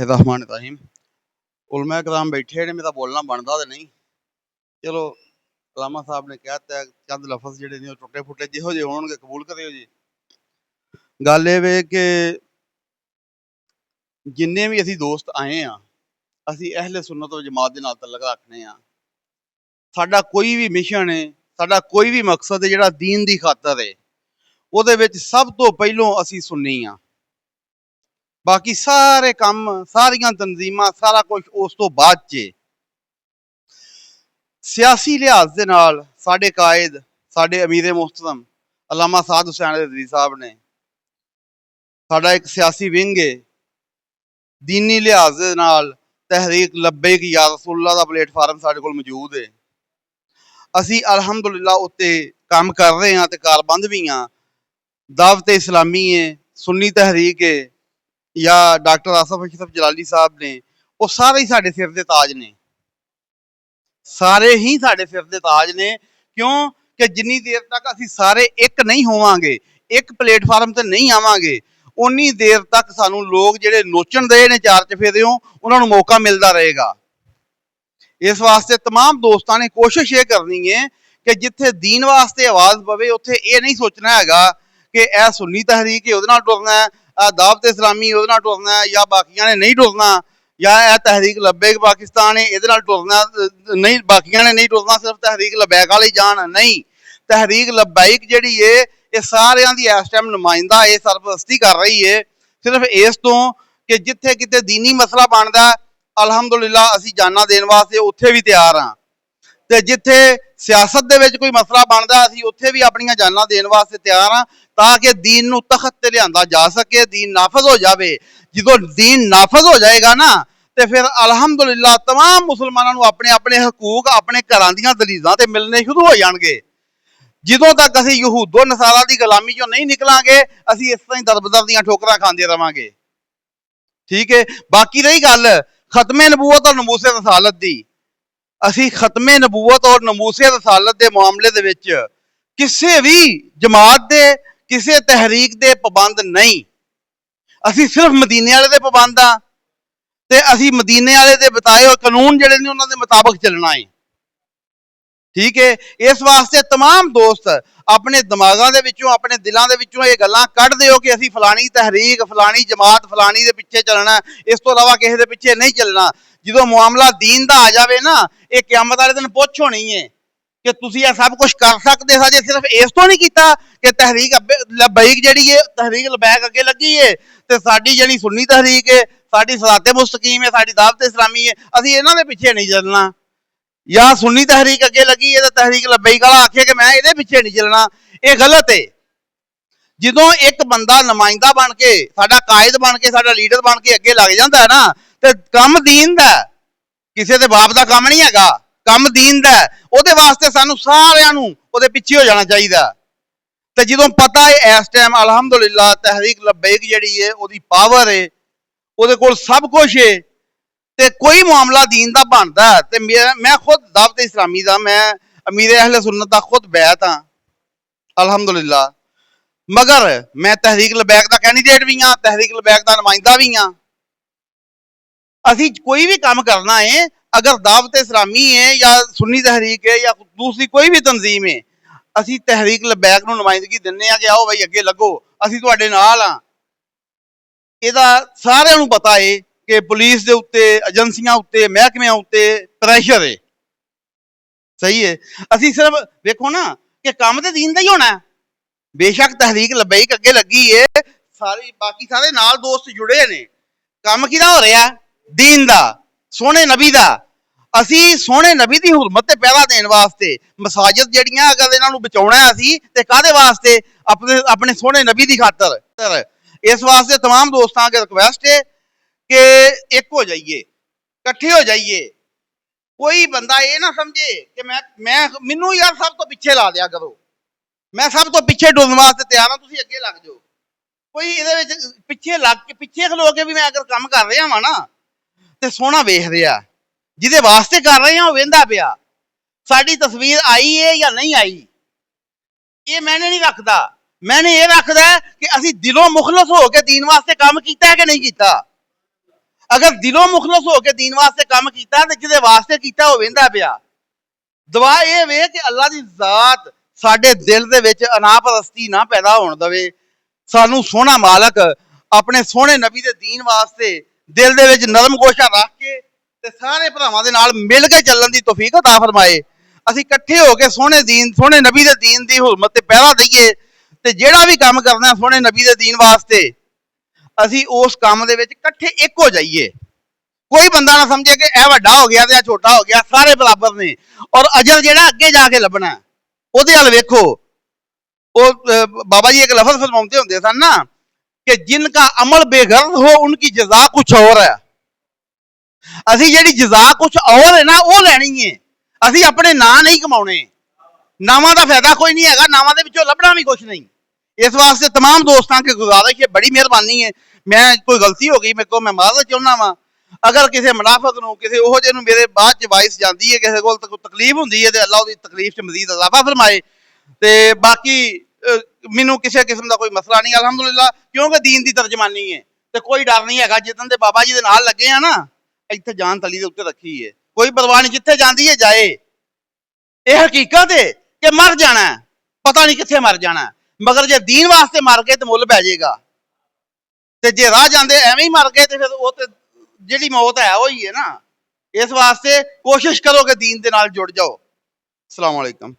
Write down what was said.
बिस्मिल्लाहिर्रहमानिर्रहीम। उलमा कराम बैठे ने, मेरा बोलना बनता तो नहीं। चलो अलामा साहब ने कहता है चंद लफज जिहड़े ने टुटे फुटे जिहो जे होणगे कबूल करियो जी। गल ये वे कि जिन्ने भी असी दोस्त आए हाँ, असी अहले सुन्नत व जमात दे नाल तल्लक रखने हाँ। साडा कोई भी मिशन है, साडा कोई भी मकसद है जिहड़ा दीन दी खातर है, ਉਹਦੇ ਵਿੱਚ सब तो ਪਹਿਲੋਂ असी सुन्नी हाँ। बाकी सारे काम, सारियां तंजीमां, सारा कुछ उस तो बाद च। सियासी लिहाज दे नाल साडे कायद, साडे अमीर मुहतरम अलामा साद हुसैन रिजवी साहब ने साडा एक सियासी विंग है। दीनी लिहाज दे नाल तहरीक लब्बैक या रसूलुल्लाह दा प्लेटफार्म साडे कोल मौजूद है। असी अलहमदुलिल्लाह उत्ते काम कर रहे हैं ते कारबंद भी हाँ। दावत इस्लामी है, सुन्नी तहरीक है या डॉक्टर आसफ अशरफ जलाली साहब ने, वो सारे ही साडे सिर दे ताज ने, सारे ही साडे सिर दे ताज ने। क्यों कि जिन्नी देर तक असी सारे एक नहीं होवांगे, एक प्लेटफार्म ते नहीं आवांगे, उन्नी देर तक सानू लोग जिहड़े नोचण दे ने चार चफेरियों, उन्हां नू मौका मिलता रहेगा। इस वास्ते तमाम दोस्तां ने कोशिश ये करनी है कि जिथे दीन वास्ते आवाज़ पवे उत्थे ये नहीं सोचना हैगा कि यह सुन्नी तहरीक है उहदे नाल टुरना है, दावत इस्लामी उहदे नाल टुरना है, या बाकियां ने नहीं टुरना, या यह तहरीक लब्बैक पाकिस्तान है इहदे नाल टुरना नहीं, बाकियां ने नहीं टुरना, सिर्फ तहरीक लब्बैक वाले जान नहीं। तहरीक लब्बैक जिहड़ी है ये सारियां दी इस टाइम नुमाइंदा ये सरपरस्ती कर रही है, सिर्फ इस तो कि जिथे किते दीनी मसला बनदा अलहमदुलिल्लाह असी जाना देने वास्ते उत्थे भी तैयार हाँ, ते जिथे सियासत दे विच कोई मसला बनदा असी उत्थे भी अपनियां जाना देने वास्ते तैयार हाँ, ताकि दीन नू तखत ते लिआंदा जा सके, दीन नाफज हो जाए। जो दीन नाफज हो जाएगा ना तो फिर अलहमदुलिल्लाह तमाम मुसलमानों को अपने अपने हकूक अपने घरां दीयां दलीज़ां ते मिलने शुरू हो जाएंगे। जिदों तक असी यहूदो नसारा की गुलामी चों नहीं निकलांगे असी इस तरह दरबदर दीयां ठोकरां खांदे रहांगे। ठीक है, बाकी रही गल खत्मे नबूवत और नमूसे रसालत दी, असी खत्मे नबूवत और नमूसे रसालत के मामले दे विच किसी भी जमात दे किसी तहरीक दे पाबंद नहीं। असी सिर्फ मदीने वाले दे पाबंद हाँ ते असी मदीने वाले दे बताए हुए कानून जिहड़े ने उन्हां दे मुताबिक चलना है। ठीक है, इस वास्ते तमाम दोस्त अपने दिमागां दे विचों अपने दिलां दे विचों ये गल्लां कढ दिओ कि असी फलानी तहरीक फलानी जमात फलानी दे पिछे चलना, इस तो इलावा किसी दे पिछे नहीं चलना। जो मामला दीन दा आ जाए ना, ये क़यामत वाले दिन पुछ होनी है कि तुसीं यह सब कुछ कर सकते सा जे सिर्फ इस तो नहीं किया कि तहरीक लब्बैक जिहड़ी है तहरीक लब्बैक अगे लगी है ते साडी जिहड़ी सुन्नी तहरीक है, साडी सराते मुस्तकीम है, साडी दावत इस्लामी है, असीं इन्हां दे पिछे नहीं चलना। या सुन्नी तहरीक अगे लगी है तो तहरीक लब्बैक वाला आखे कि मैं इहदे पिछे नहीं चलना, ये गलत है। जो एक बंदा नुमाइंदा बन के साडा कायद बन के साडा लीडर बन के अगे लग जाता है ना, तो कम दीन दा, किसी के बाप का काम नहीं हैगा, कम दीन दा, उहदे वास्ते सानू सारिआं नू उहदे पिछे हो जाना चाहिए। तो जो पता है इस टाइम अलहमदुलिल्लाह तहरीक लब्बैक जिहड़ी है उहदी पावर है, उहदे कोल सब कुछ है, ते कोई मामला दीन का बनता है तो मैं खुद दावत इस्लामी का, मैं अमीर अहले सुन्नत का खुद बैत हाँ अलहमदुलिल्लाह, मगर मैं तहरीक लब्बैक का कैंडीडेट भी हाँ, तहरीक लब्बैक का नुमाइंदा भी हाँ। असी कोई भी काम करना है, अगर दावत इस्लामी है या सुन्नी तहरीक है या दूसरी कोई भी तंजीम है, असी तहरीक लब्बैक नूं नुमाइंदगी दिंदे आ कि आओ भाई अगे लगो, असी तुहाडे नाल हाँ। इहदा सारिआं नूं पता है कि पुलिस के उत्ते एजेंसियां उत्ते महकमियां उत्ते प्रेशर है। सही है, असी सिर्फ देखो ना कि काम तो दीन का ही होना है। बेशक तहरीक लब्बैक अगे लगी है, सारे बाकी सारे नाल दोस्त जुड़े ने, काम किहदा हो रहा दीन का, सोहने नबी का। असी सोहने नबी की हुरमत ते पहरा देने वास्ते मसाजिद जिहड़ियां अगर इन्हां नूं बचाउणा है असी ते काहदे वास्ते, अपने अपने सोहने नबी की खातर। इस वास्ते तमाम दोस्तां अगे रिक्वेस्ट है कि एक हो जाइए, कट्ठे हो जाइए। कोई बंदा ये ना समझे कि मैं मैनू यार सब तो पिछे ला दिया करो, मैं सब तो पिछे डुलण वास्ते तैयार हाँ, तुसीं अगे लग जाओ। कोई इहदे पिछे लग के पिछे खलो के भी मैं अगर काम कर रहा वा ना तो सोहना वेख रहा, जिहदे वास्ते कर रहे हैं वह वेंदा पिया, साडी तस्वीर आई है या नहीं आई ये मैंने नहीं रखता। मैंने ये रखदा है कि असी दिलों मुखलस हो के दीन वास्ते काम किया है कि नहीं किया। ਅਗਰ ਦਿਲੋਂ ਮੁਖਲਸ ਹੋ ਕੇ ਦੀਨ ਵਾਸਤੇ ਕੰਮ ਕੀਤਾ ਤੇ ਜਿਹਦੇ ਵਾਸਤੇ ਕੀਤਾ ਉਹ ਵਹਿੰਦਾ ਪਿਆ। ਦੁਆ ਇਹ ਵੇ ਕਿ ਅੱਲਾ ਦੀ ਜ਼ਾਤ ਸਾਡੇ ਦਿਲ ਦੇ ਵਿੱਚ ਅਨਾਪਰਸਤੀ ਨਾ ਪੈਦਾ ਹੋਣ ਦੇਵੇ। ਸਾਨੂੰ ਸੋਹਣਾ ਮਾਲਕ ਆਪਣੇ ਸੋਹਣੇ ਨਬੀ ਦੇ ਦੀਨ ਵਾਸਤੇ ਦਿਲ ਦੇ ਵਿੱਚ ਨਰਮ ਗੋਸ਼ਾ ਰੱਖ ਕੇ ਤੇ ਸਾਰੇ ਭਰਾਵਾਂ ਦੇ ਨਾਲ ਮਿਲ ਕੇ ਚੱਲਣ ਦੀ ਤੌਫੀਕ ਅਤਾ ਫਰਮਾਏ। ਅਸੀਂ ਇਕੱਠੇ ਹੋ ਕੇ ਸੋਹਣੇ ਨਬੀ ਦੇ ਦੀਨ ਦੀ ਹੁਰਮਤ ਤੇ ਪਹਿਰਾ ਦਈਏ ਤੇ ਜਿਹੜਾ ਵੀ ਕੰਮ ਕਰਨਾ ਸੋਹਣੇ ਨਬੀ ਦੇ ਦੀਨ ਵਾਸਤੇ ਅਸੀਂ ਉਸ ਕੰਮ ਦੇ ਵਿੱਚ ਇਕੱਠੇ ਇੱਕ ਹੋ ਜਾਈਏ। ਕੋਈ ਬੰਦਾ ਨਾ ਸਮਝੇ ਕਿ ਇਹ ਵੱਡਾ ਹੋ ਗਿਆ ਤੇ ਇਹ ਛੋਟਾ ਹੋ ਗਿਆ, ਸਾਰੇ ਬਰਾਬਰ ਨੇ। ਔਰ ਅਜਲ ਜਿਹੜਾ ਅੱਗੇ ਜਾ ਕੇ ਲੱਭਣਾ ਉਹਦੇ ਵੱਲ ਵੇਖੋ। ਉਹ ਬਾਬਾ ਜੀ ਇੱਕ ਲਫ਼ਜ਼ ਫਰਮਾਉਂਦੇ ਹੁੰਦੇ ਸਨ ਨਾ ਕਿ ਜਿਨਕਾ ਅਮਲ ਬੇਗਰਜ਼ ਹੋ ਉਨਕੀ ਜਜ਼ਾ ਕੁਛ ਹੋਰ ਹੈ। ਅਸੀਂ ਜਿਹੜੀ ਜਜ਼ਾ ਕੁਛ ਹੋਰ ਹੈ ਨਾ ਉਹ ਲੈਣੀ ਹੈ। ਅਸੀਂ ਆਪਣੇ ਨਾਂ ਨਹੀਂ ਕਮਾਉਣੇ। ਨਾਵਾਂ ਦਾ ਫਾਇਦਾ ਕੋਈ ਨਹੀਂ ਹੈਗਾ, ਨਾਵਾਂ ਦੇ ਵਿੱਚੋਂ ਲੱਭਣਾ ਵੀ ਕੁਛ ਨਹੀਂ। ਇਸ ਵਾਸਤੇ तमाम ਦੋਸਤਾਂ ਕੇ ਗੁਜ਼ਾਰਿਸ਼ ਹੈ, ਬੜੀ ਮਿਹਰਬਾਨੀ ਹੈ। ਮੈਂ ਕੋਈ ਗਲਤੀ ਹੋ ਗਈ ਮੇਰੇ ਕੋਲ, ਮੈਂ ਮਾਜ਼ਰਤ ਚਾਹੁੰਦਾ ਵਾਂ। ਅਗਰ ਕਿਸੇ ਮੁਨਾਫਿਕ ਨੂੰ ਕਿਸੇ ਉਹੋ ਜਿਹੇ ਨੂੰ ਮੇਰੇ ਬਾਅਦ ਚ ਵਾਇਸ ਜਾਂਦੀ ਹੈ, ਕਿਸੇ ਕੋਲ ਤਕਲੀਫ ਹੁੰਦੀ ਹੈ ਤੇ ਅੱਲਾ ਉਹਦੀ ਤਕਲੀਫ ਚ ਮਜ਼ੀਦ ਇਜ਼ਾਫਾ ਫਰਮਾਏ। ਤੇ ਬਾਕੀ ਮੈਨੂੰ ਕਿਸੇ ਕਿਸਮ ਦਾ ਕੋਈ ਮਸਲਾ ਨਹੀਂ ਅਲਹਮਦੁਲਿਲਾ, ਕਿਉਂਕਿ ਦੀਨ ਦੀ ਤਰਜਮਾਨੀ ਹੈ ਤੇ ਕੋਈ ਡਰ ਨਹੀਂ ਹੈਗਾ। ਜਿੱਦਣ ਦੇ ਬਾਬਾ ਜੀ ਦੇ ਨਾਲ ਲੱਗੇ ਆ ਨਾ, ਇੱਥੇ ਜਾਨ ਤਲੀ ਦੇ ਉੱਤੇ ਰੱਖੀ ਹੈ, ਕੋਈ ਪਰਵਾਹ ਨਹੀਂ, ਜਿੱਥੇ ਜਾਂਦੀ ਹੈ ਜਾਏ। ਇਹ ਹਕੀਕਤ ਹੈ ਕਿ ਮਰ ਜਾਣਾ, ਪਤਾ ਨਹੀਂ ਕਿੱਥੇ ਮਰ ਜਾਣਾ, ਮਗਰ ਜੇ ਦੀਨ ਵਾਸਤੇ ਮਰ ਗਏ ਤੇ ਮੁੱਲ ਪੈ ਜਾਏਗਾ। ਤੇ ਜੇ ਰਾਹ ਜਾਂਦੇ ਐਵੇਂ ਹੀ ਮਰ ਗਏ ਤੇ ਫਿਰ ਉਹ ਤੇ ਜਿਹੜੀ ਮੌਤ ਹੈ ਉਹ ਹੀ ਹੈ ਨਾ। ਇਸ ਵਾਸਤੇ ਕੋਸ਼ਿਸ਼ ਕਰੋ ਕਿ ਦੀਨ ਦੇ ਨਾਲ ਜੁੜ ਜਾਓ। ਅਸਲਾਮ ਵਾਲੇਕਮ।